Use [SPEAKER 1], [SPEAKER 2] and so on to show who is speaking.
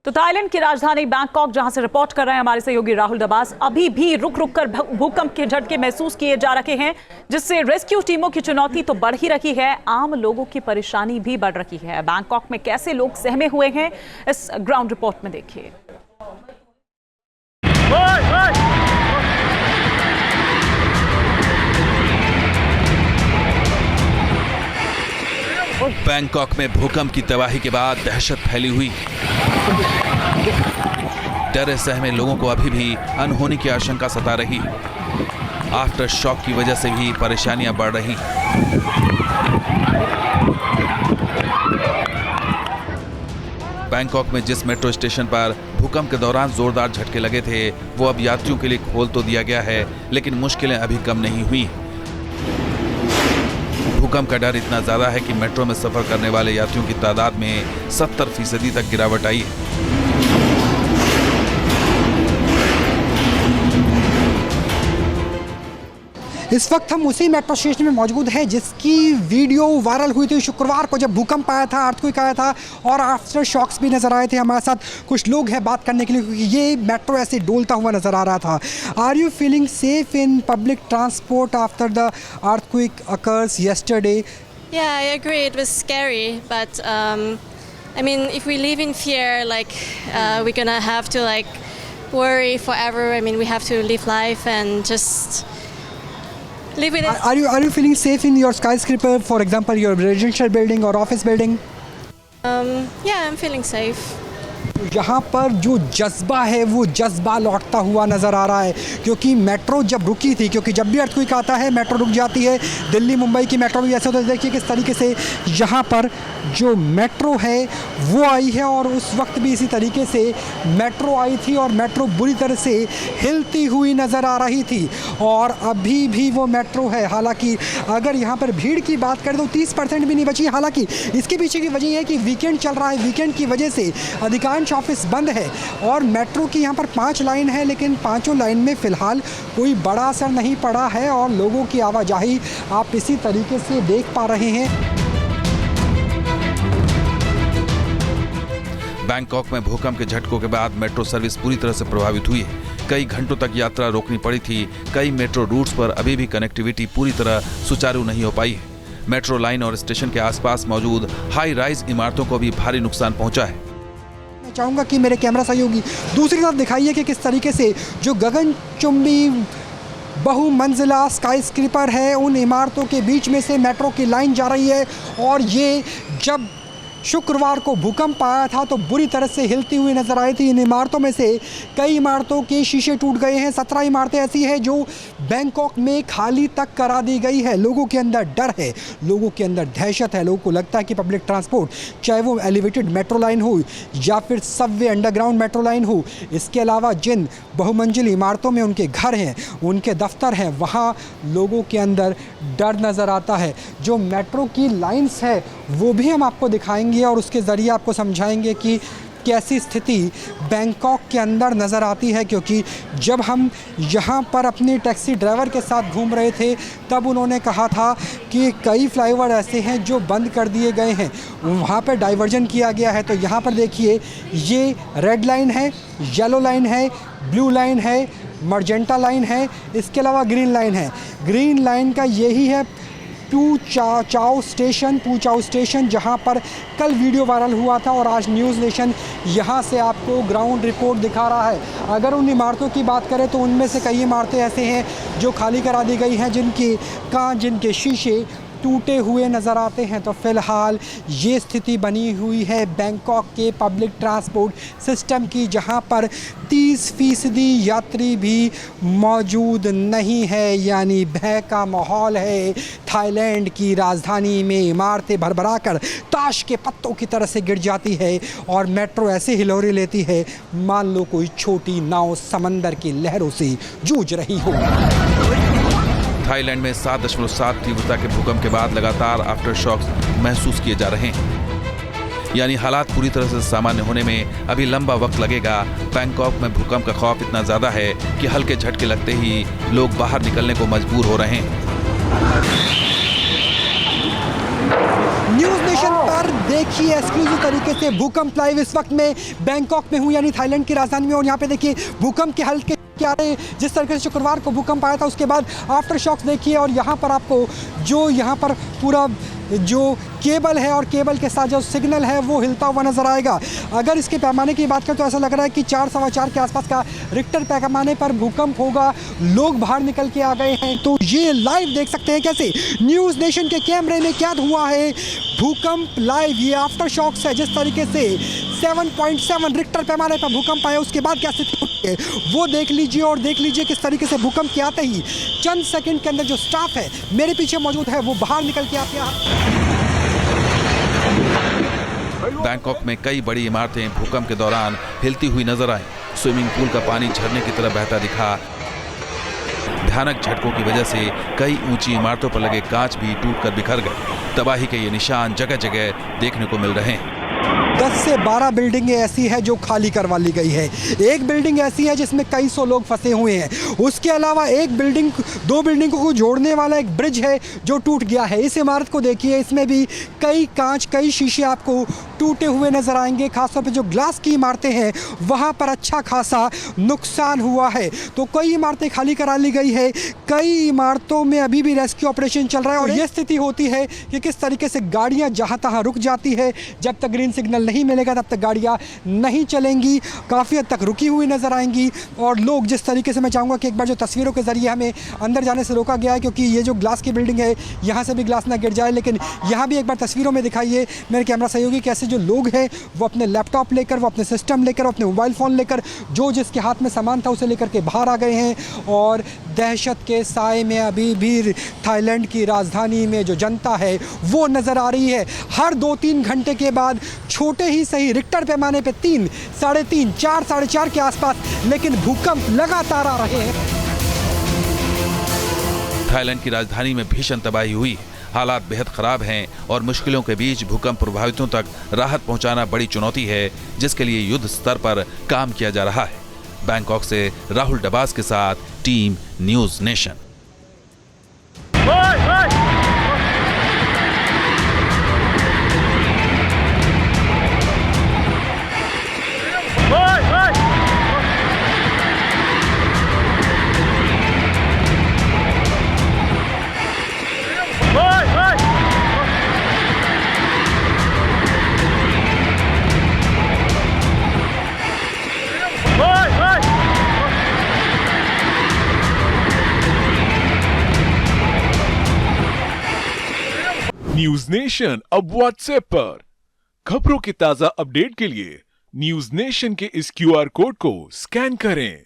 [SPEAKER 1] तो थाईलैंड की राजधानी बैंकॉक जहां से रिपोर्ट कर रहे हैं हमारे सहयोगी राहुल दबास, अभी भी रुक रुक कर भूकंप के झटके महसूस किए जा रहे हैं, जिससे रेस्क्यू टीमों की चुनौती तो बढ़ ही रही है, आम लोगों की परेशानी भी बढ़ रही है। बैंकॉक में कैसे लोग सहमे हुए हैं, इस ग्राउंड रिपोर्ट में देखिए।
[SPEAKER 2] बैंकॉक में भूकंप की तबाही के बाद दहशत फैली हुई। डरे सहमे लोगों को अभी भी अनहोनी की आशंका सता रही। आफ्टर शॉक की वजह से भी परेशानियां बढ़ रही। बैंकॉक में जिस मेट्रो स्टेशन पर भूकंप के दौरान जोरदार झटके लगे थे, वो अब यात्रियों के लिए खोल तो दिया गया है, लेकिन मुश्किलें अभी कम नहीं हुई। भूकंप का डर इतना ज्यादा है कि मेट्रो में सफर करने वाले यात्रियों की तादाद में 70% तक गिरावट आई है।
[SPEAKER 3] इस वक्त हम उसी मेट्रो स्टेशन में मौजूद हैं जिसकी वीडियो वायरल हुई थी शुक्रवार को, जब भूकंप आया था, अर्थक्वेक आया था और आफ्टर शॉक्स भी नज़र आए थे। हमारे साथ कुछ लोग हैं बात करने के लिए, क्योंकि ये मेट्रो ऐसे डोलता हुआ नज़र आ रहा था। Are you feeling safe in public transport after the earthquake occurs yesterday?
[SPEAKER 4] Yeah, I agree. It was scary, but I mean, if we live in fear, we're gonna have to worry forever. I mean, we have to live life and just live with it.
[SPEAKER 3] Are you feeling safe in your skyscraper, for example, your residential building or office building?
[SPEAKER 4] Yeah, I'm feeling safe.
[SPEAKER 3] यहाँ पर जो जज्बा है वो जज्बा लौटता हुआ नज़र आ रहा है, क्योंकि मेट्रो जब रुकी थी, क्योंकि जब भी अर्थक्वेक आता है मेट्रो रुक जाती है। दिल्ली मुंबई की मेट्रो भी ऐसे होता है। देखिए किस तरीके से यहाँ पर जो मेट्रो है वो आई है, और उस वक्त भी इसी तरीके से मेट्रो आई थी और मेट्रो बुरी तरह से हिलती हुई नज़र आ रही थी, और अभी भी वो मेट्रो है। हालांकि अगर यहाँ पर भीड़ की बात करें तो 30% भी नहीं बची। हालांकि इसके पीछे की वजह है कि वीकेंड चल रहा है, वीकेंड की वजह से अधिकांश ऑफिस बंद है, और मेट्रो की यहाँ पर 5 लाइन है, लेकिन पांचों लाइन में फ़िलहाल कोई बड़ा असर नहीं पड़ा है, और लोगों की आवाजाही आप इसी तरीके से देख पा रहे हैं।
[SPEAKER 2] बैंकॉक में भूकंप के झटकों के बाद मेट्रो सर्विस पूरी तरह से प्रभावित हुई है। कई घंटों तक यात्रा रोकनी पड़ी थी। कई मेट्रो रूट्स पर अभी भी कनेक्टिविटी पूरी तरह सुचारू नहीं हो पाई है। मेट्रो लाइन और स्टेशन के आसपास मौजूद हाई राइज इमारतों को भी भारी नुकसान पहुंचा है।
[SPEAKER 3] मैं चाहूँगा कि मेरे कैमरा सहयोगी दूसरी तरफ दिखाइए कि किस तरीके से जो गगनचुंबी बहुमंजिला स्काईस्क्रेपर है, उन इमारतों के बीच में से मेट्रो की लाइन जा रही है, और ये जब शुक्रवार को भूकंप आया था तो बुरी तरह से हिलती हुई नज़र आई थी। इन इमारतों में से कई इमारतों के शीशे टूट गए हैं। 17 इमारतें ऐसी हैं जो बैंकॉक में खाली तक करा दी गई है। लोगों के अंदर डर है, लोगों के अंदर दहशत है। लोगों को लगता है कि पब्लिक ट्रांसपोर्ट, चाहे वो एलिवेटेड मेट्रो लाइन हो या फिर सबवे अंडरग्राउंड मेट्रो लाइन हो, इसके अलावा जिन बहुमंजिल इमारतों में उनके घर हैं, उनके दफ्तर हैं, वहाँ लोगों के अंदर डर नज़र आता है। जो मेट्रो की लाइन्स है वो भी हम आपको दिखाएंगे और उसके ज़रिए आपको समझाएंगे कि कैसी स्थिति बैंकॉक के अंदर नज़र आती है। क्योंकि जब हम यहाँ पर अपने टैक्सी ड्राइवर के साथ घूम रहे थे तब उन्होंने कहा था कि कई फ्लाईओवर ऐसे हैं जो बंद कर दिए गए हैं, वहाँ पर डाइवर्जन किया गया है। तो यहाँ पर देखिए, ये रेड लाइन है, येलो लाइन है, ब्लू लाइन है, मर्जेंटा लाइन है, इसके अलावा ग्रीन लाइन है। ग्रीन लाइन का यही है पू चाओ स्टेशन, जहां पर कल वीडियो वायरल हुआ था, और आज न्यूज़ नेशन यहां से आपको ग्राउंड रिपोर्ट दिखा रहा है। अगर उन इमारतों की बात करें तो उनमें से कई इमारतें ऐसे हैं जो खाली करा दी गई हैं, जिनके कांच, जिनके शीशे टूटे हुए नज़र आते हैं। तो फ़िलहाल ये स्थिति बनी हुई है बैंकॉक के पब्लिक ट्रांसपोर्ट सिस्टम की, जहां पर 30% यात्री भी मौजूद नहीं है, यानी भय का माहौल है। थाईलैंड की राजधानी में इमारतें भरभरा कर ताश के पत्तों की तरह से गिर जाती है, और मेट्रो ऐसे हिलोरे लेती है मान लो कोई छोटी नाव समंदर की लहरों से जूझ रही हो।
[SPEAKER 2] थाईलैंड में 7.7 तीव्रता के भूकंप के बाद लगातार आफ्टर शॉक्स महसूस किए जा रहे हैं, यानी हालात पूरी तरह से सामान्य होने में अभी लंबा वक्त लगेगा। बैंकॉक में भूकंप का खौफ इतना ज़्यादा है कि हल्के झटके लगते ही लोग बाहर निकलने को मजबूर हो रहे हैं।
[SPEAKER 3] न्यूज़ नेशन पर देखिए एक्सक्लूसिव तरीके से भूकंप लाइव। इस वक्त मैं बैंकॉक में हूँ, यानी थाईलैंड की राजधानी में, और यहाँ पे देखिए भूकंप के हल्के क्या रहे। जिस तरीके से शुक्रवार को भूकंप आया था उसके बाद आफ्टर शॉक्स देखिए, और यहाँ पर आपको जो यहाँ पर पूरा जो केबल है और केबल के साथ जो सिग्नल है वो हिलता हुआ नजर आएगा। अगर इसके पैमाने की बात करें तो ऐसा लग रहा है कि 4 सवा 4 के आसपास का रिक्टर पैमाने पर भूकंप होगा। लोग बाहर निकल के आ गए हैं, तो ये लाइव देख सकते हैं कैसे न्यूज़ नेशन के कैमरे में क्या हुआ है। भूकंप लाइव, ये आफ्टर शॉक्स है। जिस तरीके से 7.7 रिक्टर पैमाने पर भूकंप आया उसके बाद क्या स्थिति हुई है वो देख लीजिए, और देख लीजिए किस तरीके से भूकंप के आते ही चंद सेकंड के अंदर जो स्टाफ है मेरे पीछे मौजूद है वो बाहर निकल के आते हैं।
[SPEAKER 2] बैंकॉक में कई बड़ी इमारतें भूकंप के दौरान हिलती हुई नजर आई। स्विमिंग पूल का पानी झरने की तरह बहता दिखा। भयानक झटकों की वजह से कई ऊंची इमारतों पर लगे कांच भी टूटकर बिखर गए। तबाही के ये निशान जगह जगह देखने को मिल रहे हैं।
[SPEAKER 3] 10 से 12 बिल्डिंगें ऐसी है जो खाली करवा ली गई है। एक बिल्डिंग ऐसी है जिसमें कई सौ लोग फंसे हुए हैं। उसके अलावा एक बिल्डिंग, 2 बिल्डिंगों को जोड़ने वाला एक ब्रिज है जो टूट गया है। इस इमारत को देखिए, इसमें भी कई कांच, कई शीशे आपको टूटे हुए नजर आएंगे। खासतौर पर जो ग्लास की इमारतें हैं वहाँ पर अच्छा खासा नुकसान हुआ है। तो कई इमारतें खाली करा ली गई है, कई इमारतों में अभी भी रेस्क्यू ऑपरेशन चल रहा है। और ये स्थिति होती है कि किस तरीके से गाड़ियाँ जहाँ तहाँ रुक जाती है। जब तक ग्रीन सिग्नल नहीं मिलेगा तब तक गाड़ियाँ नहीं चलेंगी, काफ़ी हद तक रुकी हुई नजर आएंगी। और लोग जिस तरीके से, मैं चाहूँगा कि एक बार जो तस्वीरों के जरिए हमें अंदर जाने से रोका गया है, क्योंकि ये जो ग्लास की बिल्डिंग है यहाँ से भी ग्लास ना गिर जाए, लेकिन यहाँ भी एक बार तस्वीरों में दिखाइए मेरे कैमरा सहयोगी कैसे जो लोग हैं वो अपने लैपटॉप लेकर, वो अपने सिस्टम लेकर, अपने मोबाइल फ़ोन लेकर, जो जिसके हाथ में सामान था उसे लेकर के बाहर आ गए हैं। और दहशत के साए में अभी भी थाईलैंड की राजधानी में जो जनता है वो नज़र आ रही है। हर 2-3 घंटे के बाद छोटे ही सही रिक्टर पैमाने पे 3, 3.5, 4, 4.5 के आसपास, लेकिन भूकंप लगातार आ रहे हैं।
[SPEAKER 2] थाईलैंड की राजधानी में भीषण तबाही हुई। हालात बेहद खराब हैं और मुश्किलों के बीच भूकंप प्रभावितों तक राहत पहुंचाना बड़ी चुनौती है, जिसके लिए युद्ध स्तर पर काम किया जा रहा है। बैंकॉक से राहुल डबास के साथ team news nation.
[SPEAKER 5] News nation अब व्हाट्सएप पर खबरों के ताजा अपडेट के लिए न्यूज नेशन के इस QR कोड को स्कैन करें।